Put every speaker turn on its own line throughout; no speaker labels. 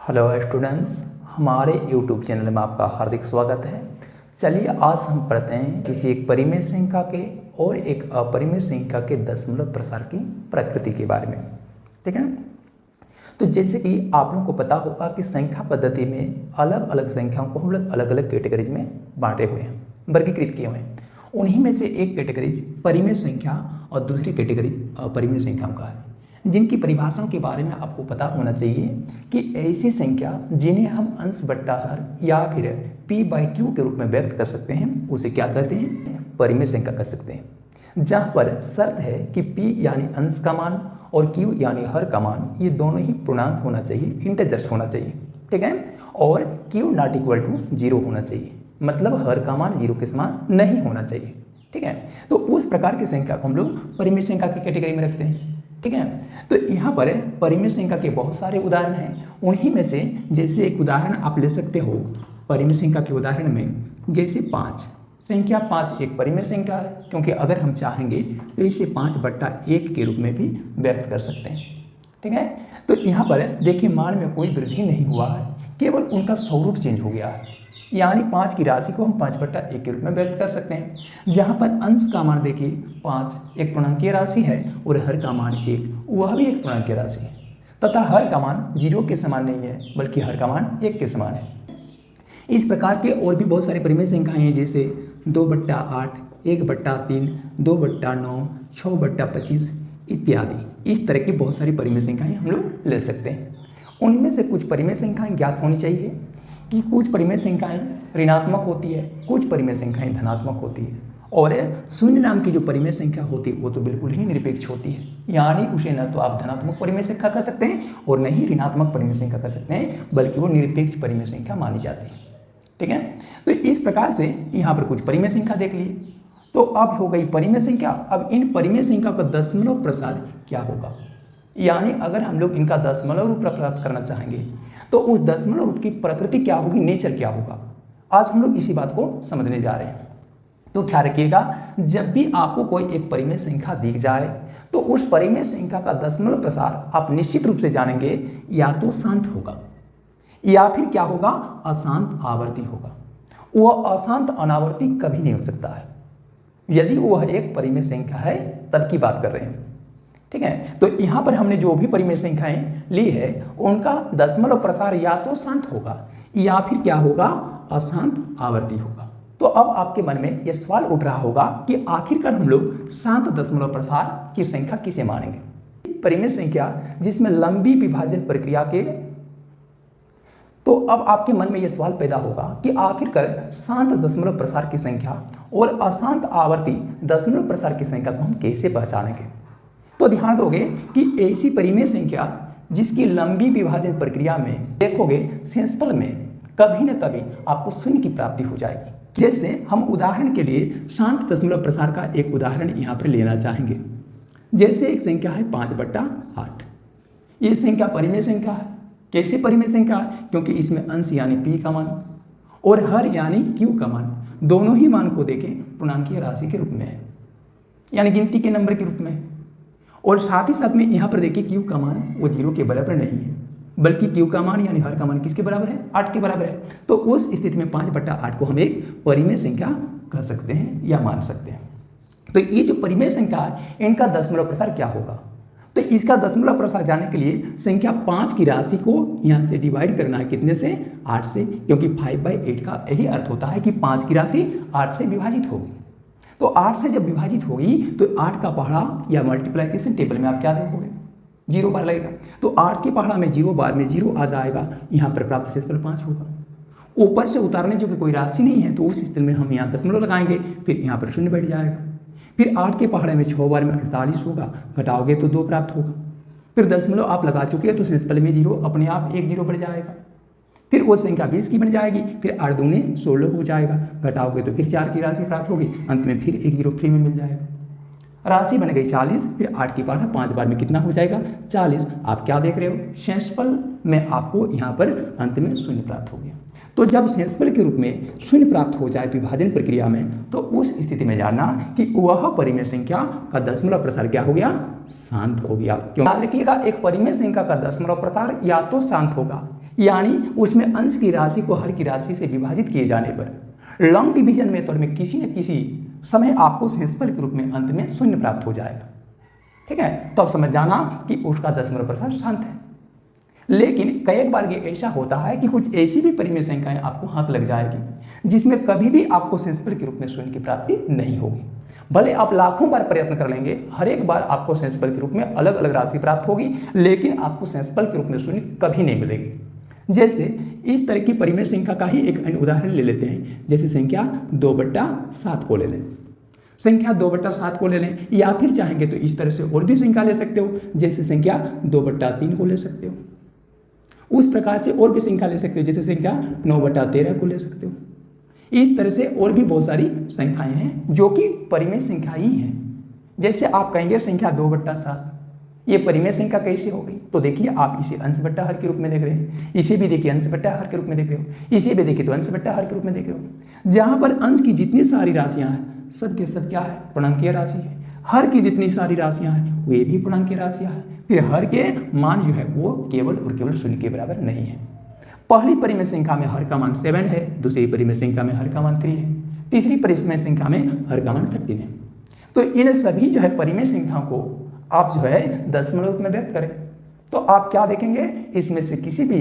Hello students, हमारे YouTube channel में आपका हार्दिक स्वागत है। चलिए आज हम पढ़ते हैं किसी एक परिमेय संख्या के और एक अपरिमेय संख्या के दशमलव प्रसार की प्रकृति के बारे में। ठीक है, तो जैसे कि आप लोगों को पता होगा कि संख्या पद्धति में अलग अलग संख्याओं को हम लोग अलग अलग कैटेगरीज में बांटे हुए हैं, वर्गीकृत किए हुए हैं। उन्हीं में से एक कैटेगरीज परिमेय संख्या और दूसरी कैटेगरी अपरिमेय संख्याओं का है, जिनकी परिभाषाओं के बारे में आपको पता होना चाहिए कि ऐसी संख्या जिन्हें हम अंश बट्टा हर या फिर p/q के रूप में व्यक्त कर सकते हैं उसे क्या कहते हैं, परिमेय संख्या कह सकते हैं। जहाँ पर शर्त है कि p यानी अंश का मान और q यानी हर का मान ये दोनों ही पूर्णांक होना चाहिए, इंटीजर्स होना चाहिए। ठीक है, और q नॉट इक्वल टू 0 होना चाहिए, मतलब हर का मान 0 के समान नहीं होना चाहिए। ठीक है, तो उस प्रकार की संख्या को हम लोग परिमेय संख्या की कैटेगरी में रखते हैं। ठीक है, तो यहाँ पर परिमेय संख्या के बहुत सारे उदाहरण हैं। उन्हीं में से जैसे एक उदाहरण आप ले सकते हो परिमेय संख्या के उदाहरण में, जैसे 5 संख्या 5 एक परिमेय संख्या है, क्योंकि अगर हम चाहेंगे तो इसे 5/1 के रूप में भी व्यक्त कर सकते हैं। ठीक है, तो यहाँ पर देखिए मान में कोई वृद्धि नहीं हुआ है, केवल उनका स्वरूप चेंज हो गया है, यानी 5 की राशि को हम 5/1 के रूप में व्यक्त कर सकते हैं। जहाँ पर अंश का मान देखिए 5 एक पूर्णांकीय राशि है और हर का मान 1 वह भी एक पूर्णांकीय राशि है, तथा हर का मान 0 के समान नहीं है बल्कि हर का मान 1 के समान है। इस प्रकार के और भी बहुत सारे परिमेय संख्याएं हैं, जैसे 2/8, 1/3, 2/9, 6/25 इत्यादि। इस तरह की बहुत सारी परिमेय संख्याएं हम लोग ले सकते हैं। उनमें से कुछ परिमेय संख्याएं ज्ञात होनी चाहिए कि कुछ परिमेय संख्याएं ऋणात्मक होती है, कुछ परिमेय संख्याएं धनात्मक होती है, और शून्य नाम की जो परिमेय संख्या होती है वो तो बिल्कुल ही निरपेक्ष होती है, यानी उसे न तो आप धनात्मक परिमेय संख्या कर सकते हैं और न ही ऋणात्मक परिमेय संख्या कर सकते हैं, बल्कि वो निरपेक्ष परिमेय संख्या मानी जाती है। ठीक है, तो इस प्रकार से यहाँ पर कुछ परिमेय संख्या देख लिए। तो अब हो गई परिमेय संख्या। अब इन परिमेय संख्या का दशमलव प्रसार क्या होगा, यानी अगर हम लोग इनका दशमलव रूप प्राप्त करना चाहेंगे तो उस दशमलव रूप की प्रकृति क्या होगी, नेचर क्या होगा, आज हम लोग इसी बात को समझने जा रहे हैं। तो ख्याल रखिएगा, जब भी आपको कोई एक परिमेय संख्या दी जाए तो उस परिमेय संख्या का दशमलव प्रसार आप निश्चित रूप से जानेंगे, या तो शांत होगा या फिर क्या होगा, अशांत आवर्ती होगा। वह अशांत अनावर्ती कभी नहीं हो सकता है, यदि वह एक परिमेय संख्या है तब की बात कर रहे हैं। ठीक है, तो यहाँ पर हमने जो भी परिमेय संख्याएं ली है उनका दशमलव प्रसार या तो शांत होगा या फिर क्या होगा, अशांत आवर्ती होगा। तो अब आपके मन में यह सवाल उठ रहा होगा कि आखिरकार हम लोग शांत दशमलव प्रसार की संख्या किसे मानेंगे, परिमेय संख्या जिसमें लंबी विभाजन प्रक्रिया के। तो अब आपके मन में यह सवाल पैदा होगा कि आखिरकार शांत दशमलव प्रसार की संख्या और अशांत आवर्ती दशमलव प्रसार की संख्या को हम कैसे पहचानेंगे। तो ध्यान दोगे कि ऐसी परिमेय संख्या जिसकी लंबी विभाजन प्रक्रिया में देखोगे सेंसफल में कभी न कभी आपको शून्य की प्राप्ति हो जाएगी। जैसे हम उदाहरण के लिए शांत दशमलव प्रसार का एक उदाहरण यहाँ पर लेना चाहेंगे। जैसे एक संख्या है 5/8, ये संख्या परिमेय संख्या है। कैसे परिमेय संख्या है, क्योंकि इसमें अंश यानी p का मान और हर यानी q का मान दोनों ही मान को देखें पूर्णांकीय राशि के रूप में है, यानी गिनती के नंबर के रूप में है। और साथ ही साथ में यहाँ पर देखिए q का मान वो 0 के बराबर नहीं है, बल्कि q का मान यानी हर का मान किसके बराबर है, 8 के बराबर है। तो उस स्थिति में 5/8 को हम एक परिमेय संख्या कह सकते हैं या मान सकते हैं। तो ये जो परिमेय संख्या है इनका दशमलव प्रसार क्या होगा, तो इसका दशमलव प्रसार जानने के लिए संख्या 5 की राशि को यहाँ से डिवाइड करना है, कितने से, 8 से, क्योंकि 5/8 का यही अर्थ होता है कि 5 की राशि 8 से विभाजित होगी। तो 8 से जब विभाजित होगी तो 8 का पहाड़ा या मल्टीप्लिकेशन टेबल में आप क्या देखोगे, 0 बार लगेगा। तो 8 के पहाड़ा में 0 बार में 0 आ जाएगा, यहाँ पर प्राप्त शेषफल 5 होगा। ऊपर से उतारने जो कि कोई राशि नहीं है तो उस स्थिति में हम यहाँ दशमलव लगाएंगे, फिर यहाँ पर शून्य बैठ जाएगा। फिर 8 के पहाड़े में 6 बार में 48 होगा, घटाओगे तो 2 प्राप्त होगा। फिर दशमलव आप लगा चुके हैं तो शेषफल में 0 अपने आप 1 0 बढ़ जाएगा। फिर वो संख्या 20 की बन जाएगी, फिर 8 दूने 16 हो जाएगा, घटाओगे तो फिर 4 की राशि प्राप्त होगी, अंत में फिर 1 0 फ्री में मिल जाएगा। राशि बन गई 40, फिर 8 की पहाड़ा 5 बार में कितना हो जाएगा, 40। आप क्या देख रहे हो, शेषफल में आपको यहाँ पर अंत में शून्य प्राप्त हो गया। तो जब शेषफल के रूप में शून्य प्राप्त हो जाए विभाजन प्रक्रिया में, तो उस स्थिति में जानना कि वह परिमेय संख्या का दशमलव प्रसार क्या हो गया, शांत हो गया। क्यों, याद रखिएगा एक परिमेय संख्या का दशमलव प्रसार या तो शांत होगा यानी उसमें अंश की राशि को हर की राशि से विभाजित किए जाने पर लॉन्ग डिवीजन मेथड में किसी न किसी समय आपको सेंसिबल के रूप में अंत में शून्य प्राप्त हो जाएगा। ठीक है, तो अब समझ जाना कि उसका दशमलव प्रसार शांत है। लेकिन कई बार ये ऐसा होता है कि कुछ ऐसी भी परिमेय संख्याएं आपको हाथ लग जाएगी जिसमें कभी भी आपको सेंसिबल के रूप में शून्य की प्राप्ति नहीं होगी। भले आप लाखों बार प्रयत्न कर लेंगे, हर एक बार आपको सेंसिबल के रूप में अलग अलग राशि प्राप्त होगी, लेकिन आपको सेंसिबल के रूप में शून्य कभी नहीं मिलेगी। जैसे इस तरह की परिमेय संख्या का ही एक अन्य उदाहरण ले लेते हैं। जैसे संख्या 2/7 को ले लें, संख्या 2/7 को ले लें, या फिर चाहेंगे तो इस तरह से और भी संख्या ले सकते हो, जैसे संख्या 2/3 को ले सकते हो। उस प्रकार से और भी संख्या ले सकते हो, जैसे संख्या 9/13 को ले सकते हो। इस तरह से और भी बहुत सारी संख्याएं हैं जो कि परिमेय संख्या ही हैं। जैसे आप कहेंगे संख्या 2/7 ये परिमेय संख्या कैसे हो गई, तो देखिए आप इसे अंश बट्टा हर के रूप में देख रहे हैं, इसे भी देखिए अंश बट्टा हर के रूप में देख रहे हो, इसे भी देखिए तो अंश बट्टा हर के रूप में देख रहे हो। जहां पर अंश की जितनी सारी राशियां हैं सब के सब क्या है, पूर्णांकीय राशि है। हर की जितनी सारी राशियां हैं वे भी पूर्णांकीय राशियां हैं। फिर हर के मान जो है वो केवल और केवल शून्य के बराबर नहीं है। पहली परिमेय संख्या में हर का मान 7 है, दूसरी परिमेय संख्या में हर का मान 3 है, तीसरी परिमेय संख्या में हर का मान 13 है। तो इन सभी जो है परिमेय संख्याओं को आप जो है दशमलव में व्यक्त करें तो आप क्या देखेंगे, इसमें से किसी भी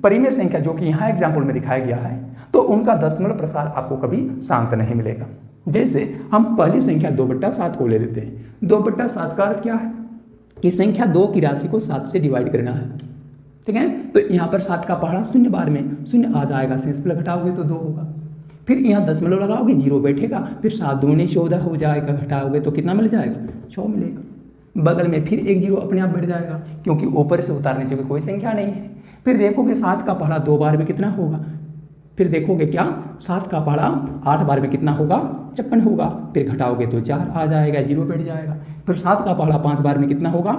परिमेय संख्या जो कि यहाँ एग्जाम्पल में दिखाया गया है तो उनका दशमलव प्रसार आपको कभी शांत नहीं मिलेगा। जैसे हम पहली संख्या 2/7 को ले लेते हैं। 2/7 का अर्थ क्या है कि संख्या 2 की राशि को 7 से डिवाइड करना है। ठीक है, तो यहाँ पर 7 का पहाड़ा शून्य बार में शून्य आ जाएगा, सेंसिबल घटाओगे तो 2 होगा। फिर यहाँ दशमलव लगाओगे 0 बैठेगा, फिर 7 दूनी 14 हो जाएगा, घटाओगे तो कितना मिल जाएगा, 6 मिलेगा। बगल में फिर एक 0 अपने आप बढ़ जाएगा क्योंकि ऊपर से उतारने की कोई संख्या नहीं है। फिर देखोगे 7 का पहाड़ा 2 बार में कितना होगा, फिर देखोगे क्या 7 का पहाड़ा 8 बार में कितना होगा, 56 होगा। फिर घटाओगे तो 4 आ जाएगा, 0 बैठ जाएगा। फिर 7 का पहाड़ा 5 बार में कितना होगा,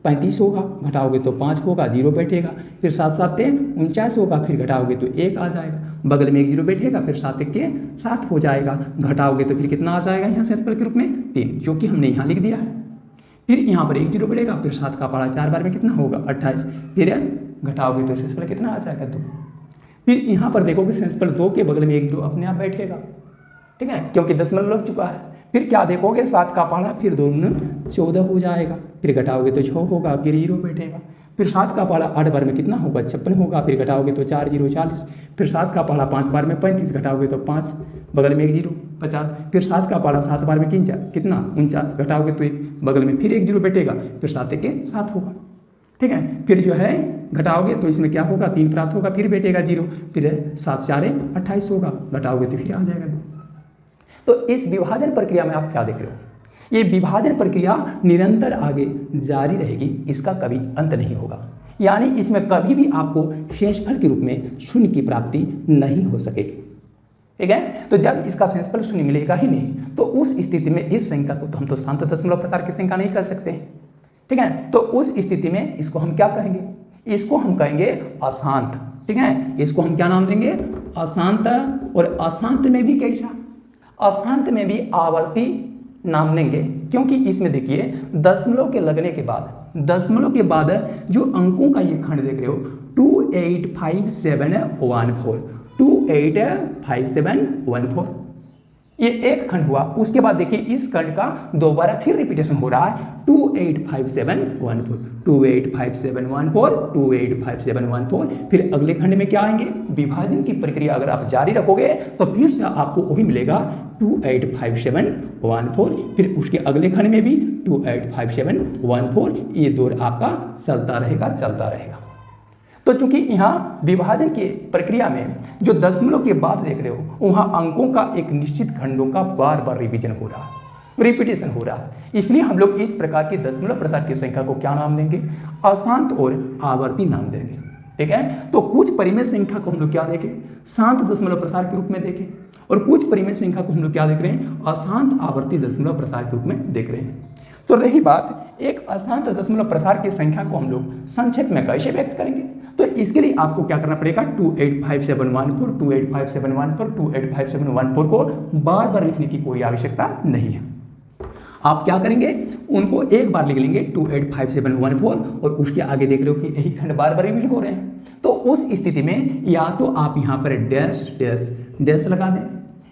35 होगा, घटाओगे तो 5 होगा, 0 बैठेगा। फिर 7 7 49 होगा, फिर घटाओगे तो 1 आ जाएगा, बगल में एक 0 बैठेगा, फिर 7 के 7 हो जाएगा, घटाओगे तो फिर कितना आ जाएगा यहाँ सेंसिबल के रूप में 3, जो कि हमने यहाँ लिख दिया है। फिर यहाँ पर एक 0 बढ़ेगा, फिर 7 का पहाड़ा 4 बार में कितना होगा, 28, फिर घटाओगे तो सेंसिबल कितना आ जाएगा, 2। फिर यहाँ पर देखोगे सेंसिबल 2 के बगल में एक 2 अपने आप बैठेगा। ठीक है, क्योंकि दशमलव लग चुका है। फिर क्या देखोगे 7 का पहाड़ा फिर 2 14 हो जाएगा, फिर घटाओगे तो 6 होगा, फिर 0 बैठेगा। फिर 7 का पहाड़ा 8 बार में कितना होगा, 56 होगा, फिर घटाओगे तो 4 0 40। फिर 7 का पहाड़ा 5 बार में 35, घटाओगे तो 5, बगल में एक 0 50। फिर 7 का पहाड़ा 7 बार में कितना 49, घटाओगे तो 1, बगल में फिर एक 0 बैठेगा, फिर 7 के 7 होगा। ठीक है, फिर जो है घटाओगे तो इसमें क्या होगा, 3 प्राप्त होगा, फिर बैठेगा 0, फिर 7 4 28 होगा, घटाओगे तो फिर आ जाएगा 2। तो इस विभाजन प्रक्रिया में आप क्या देख रहे हो, ये विभाजन प्रक्रिया निरंतर आगे जारी रहेगी, इसका कभी अंत नहीं होगा। यानी इसमें कभी भी आपको शेषफल के रूप में शून्य की प्राप्ति नहीं हो सकेगी। ठीक है, तो जब इसका शेषफल शून्य मिलेगा ही नहीं तो उस स्थिति में इस संख्या को तो हम तो शांत दशमलव प्रसार की संख्या नहीं कर सकते। ठीक है, तो उस स्थिति में इसको हम क्या कहेंगे, इसको हम कहेंगे अशांत। ठीक है, इसको हम क्या नाम देंगे, अशांत। और अशांत में भी कैसा, अशांत में भी आवर्ती नाम देंगे, क्योंकि इसमें देखिए दशमलव के लगने के बाद, दशमलव के बाद जो अंकों का ये खंड देख रहे हो 285714, 285714 ये एक खंड हुआ। उसके बाद देखिए इस खंड का दोबारा फिर रिपीटेशन हो रहा है 285714, 285714, 285714। फिर अगले खंड में क्या आएंगे, विभाजन की प्रक्रिया अगर आप जारी रखोगे तो फिर से आपको वही मिलेगा 285714। फिर उसके अगले खंड में भी 285714। ये दौर आपका चलता रहेगा। तो चूंकि यहाँ विभाजन की प्रक्रिया में जो दशमलव के बाद देख रहे हो वहाँ अंकों का एक निश्चित खंडों का बार बार रिवीजन हो रहा है, रिपीटेशन हो रहा है, इसलिए हम लोग इस प्रकार की दशमलव प्रसार की संख्या को क्या नाम देंगे, अशांत और आवर्ती नाम देंगे। ठीक है, तो कुछ परिमेय संख्या को हम लोग क्या देखें, शांत दशमलव प्रसार के रूप में देखें, और कुछ परिमेय संख्या को हम लोग क्या देख रहे हैं, अशांत आवर्ती दशमलव प्रसार के रूप में देख रहे हैं। तो रही बात एक अशांत दशमलव प्रसार की संख्या को हम लोग संक्षेप में कैसे व्यक्त करेंगे, तो इसके लिए आपको क्या करना पड़ेगा, 285714, 285714, 285714 को बार बार लिखने की कोई आवश्यकता नहीं है। आप क्या करेंगे, उनको एक बार लिख लेंगे 285714 और उसके आगे देख रहे हो कि यही खंड बार बार रिपीट हो रहे हैं। तो उस स्थिति में या तो आप यहाँ पर डैश डैश डैश लगा दें,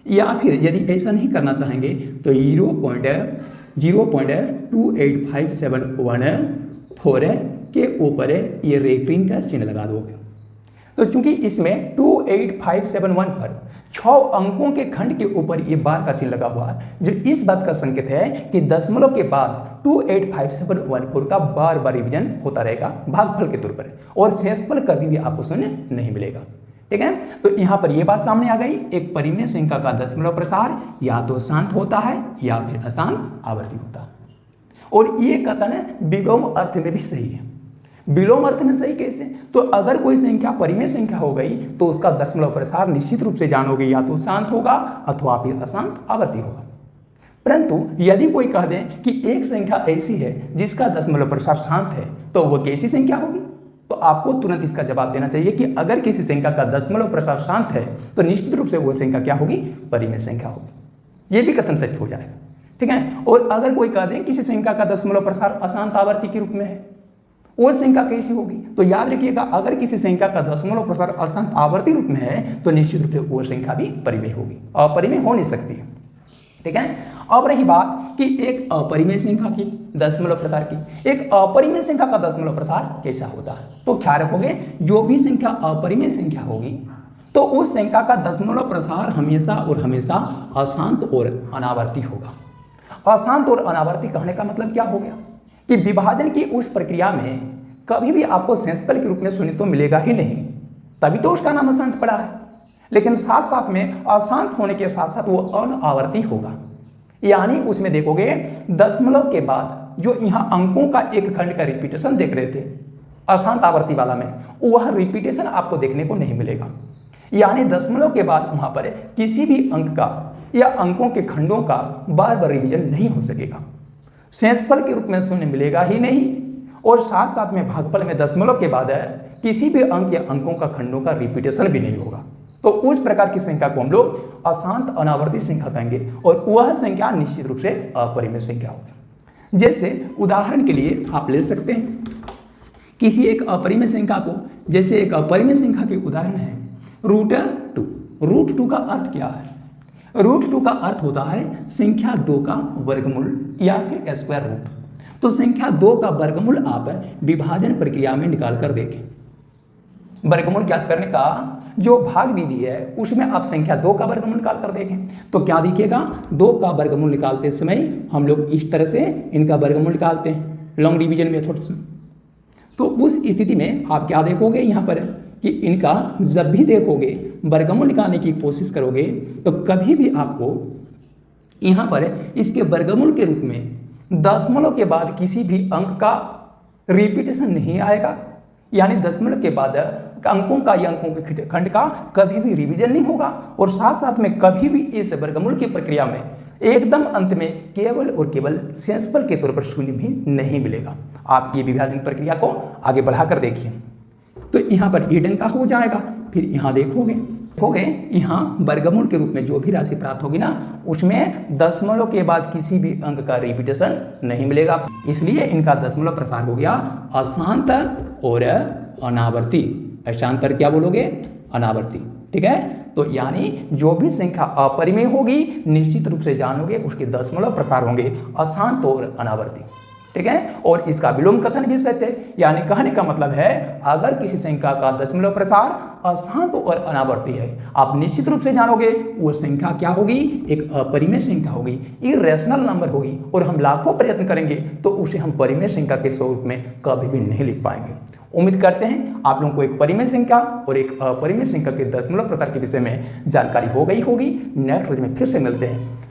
या फिर यदि ऐसा नहीं करना चाहेंगे तो 0.285714 के ऊपर ये रेफरिंग का चिन्ह लगा दोगे। तो चूंकि इसमें 28571 पर 6 अंकों के खंड के ऊपर ये बार का चिन्ह लगा हुआ है, जो इस बात का संकेत है कि दशमलव के बाद 28571 का बार बार रिवीजन होता रहेगा भागफल के तौर पर, और शेषफल कभी भी आपको शून्य नहीं मिलेगा। ठीक है, तो यहाँ पर ये बात सामने आ गई, एक परिमेय संख्या का दशमलव प्रसार या तो शांत होता है या फिर अशांत आवर्ती होता है। और ये कथन विलोम अर्थ में भी सही है। विलोम अर्थ में सही कैसे, तो अगर कोई संख्या परिमेय संख्या हो गई तो उसका दशमलव प्रसार निश्चित रूप से जानोगे या तो शांत होगा अथवा फिर अशांत आवर्ती होगा। परंतु यदि कोई कह दें कि एक संख्या ऐसी है जिसका दशमलव प्रसार शांत है, तो वह कैसी संख्या होगी, तो आपको तुरंत इसका जवाब देना चाहिए कि अगर किसी संख्या का दशमलव प्रसार शांत है तो निश्चित रूप से वह संख्या क्या होगी, परिमेय संख्या होगी। यह भी कथन सत्य हो जाएगा। ठीक है, और अगर कोई कह दें किसी संख्या का दशमलव प्रसार अशांत आवर्ती के रूप में है, वो संख्या कैसी होगी, तो याद रखिएगा अगर किसी संख्या का दशमलव प्रसार अशांत आवर्ती रूप में है तो निश्चित रूप से वो संख्या भी परिमेय होगी, अपरिमेय हो नहीं सकती है। ठीक है, अब रही बात कि एक अपरिमेय संख्या की दशमलव प्रसार की, एक अपरिमेय संख्या का दशमलव प्रसार कैसा होता है, तो ख्याल रखोगे जो भी संख्या अपरिमेय संख्या होगी तो उस संख्या का दशमलव प्रसार हमेशा और हमेशा अशांत और अनावर्ती होगा। अशांत और अनावर्ती कहने का मतलब क्या हो गया कि विभाजन की उस प्रक्रिया में कभी भी आपको शेषफल के रूप में शून्य तो मिलेगा ही नहीं, तभी तो उसका नाम अशांत पड़ा है। लेकिन साथ साथ में अशांत होने के साथ साथ वो अनावर्ती होगा, यानी उसमें देखोगे दशमलव के बाद जो यहाँ अंकों का एक खंड का रिपीटेशन देख रहे थे अशांत आवर्ती वाला में, वह रिपीटेशन आपको देखने को नहीं मिलेगा। यानी दशमलव के बाद वहां पर किसी भी अंक का या अंकों के खंडों का बार बार रिवीजन नहीं हो सकेगा, शेषफल के रूप में शून्य मिलेगा ही नहीं, और साथ साथ में भागफल में दशमलव के बाद किसी भी अंक या अंकों का खंडों का रिपीटेशन भी नहीं होगा। तो उस प्रकार की संख्या को हम लोग अशांत अनावर्ती संख्या कहेंगे, और वह संख्या निश्चित रूप से अपरिमेय संख्या होगी। जैसे उदाहरण के लिए आप ले सकते हैं किसी एक अपरिमेय संख्या को, जैसे एक अपरिमेय संख्या के उदाहरण है √2। √2 का अर्थ क्या है, √2 का अर्थ होता है संख्या 2 का वर्गमूल या फिर स्क्वायर रूट। तो संख्या 2 का वर्गमूल आप विभाजन प्रक्रिया में निकाल कर देखें। वर्गमूल ज्ञात करने का जो भाग विधि है उसमें आप संख्या 2 का वर्गमूल निकाल कर देखें तो क्या दिखेगा, 2 का वर्गमूल निकालते समय हम लोग इस तरह से इनका वर्गमूल निकालते हैं लॉन्ग डिवीजन मेथड्स में। तो उस स्थिति में आप क्या देखोगे यहाँ पर कि इनका जब भी देखोगे वर्गमूल निकालने की कोशिश करोगे तो कभी भी आपको यहाँ पर इसके वर्गमूल के रूप में दशमलव के बाद किसी भी अंक का रिपीटेशन नहीं आएगा, यानी दशमलव के बाद अंकों का या अंकों के खंड का कभी भी रिवीजन नहीं होगा, और साथ साथ में कभी भी इस वर्गमूल की प्रक्रिया में एकदम अंत में केवल और केवल शेषफल के तौर पर शून्य भी नहीं मिलेगा। आप ये विभाजन प्रक्रिया को आगे बढ़ाकर देखिए तो यहाँ पर ईडन का हो जाएगा, फिर यहाँ देखोगे यहाँ वर्गमूल के रूप में जो भी राशि प्राप्त होगी ना उसमें दशमलव के बाद किसी भी अंक का रिपीटेशन नहीं मिलेगा, इसलिए इनका दशमलव प्रसार हो गया अशांत और अनावर्ती। अशांत क्या बोलोगे, अनावर्ती। ठीक है, तो यानी जो भी संख्या अपरिमेय होगी निश्चित रूप से जानोगे उसके दशमलव प्रकार होंगे अशांत और अनावर्ती। ठीक है, और इसका विलोम कथन भी सत्य है, यानी कहने का मतलब है अगर किसी संख्या का दशमलव प्रसार अशांत और अनावर्ती है आप निश्चित रूप से जानोगे वो संख्या क्या होगी, एक अपरिमेय संख्या होगी, इरेशनल नंबर होगी, और हम लाखों प्रयत्न करेंगे तो उसे हम परिमेय संख्या के स्वरूप में कभी भी नहीं लिख पाएंगे। उम्मीद करते हैं आप लोगों को एक परिमेय संख्या और एक अपरिमेय संख्या के दशमलव प्रसार के विषय में जानकारी हो गई होगी। नेक्स्ट वीडियो में फिर से मिलते हैं।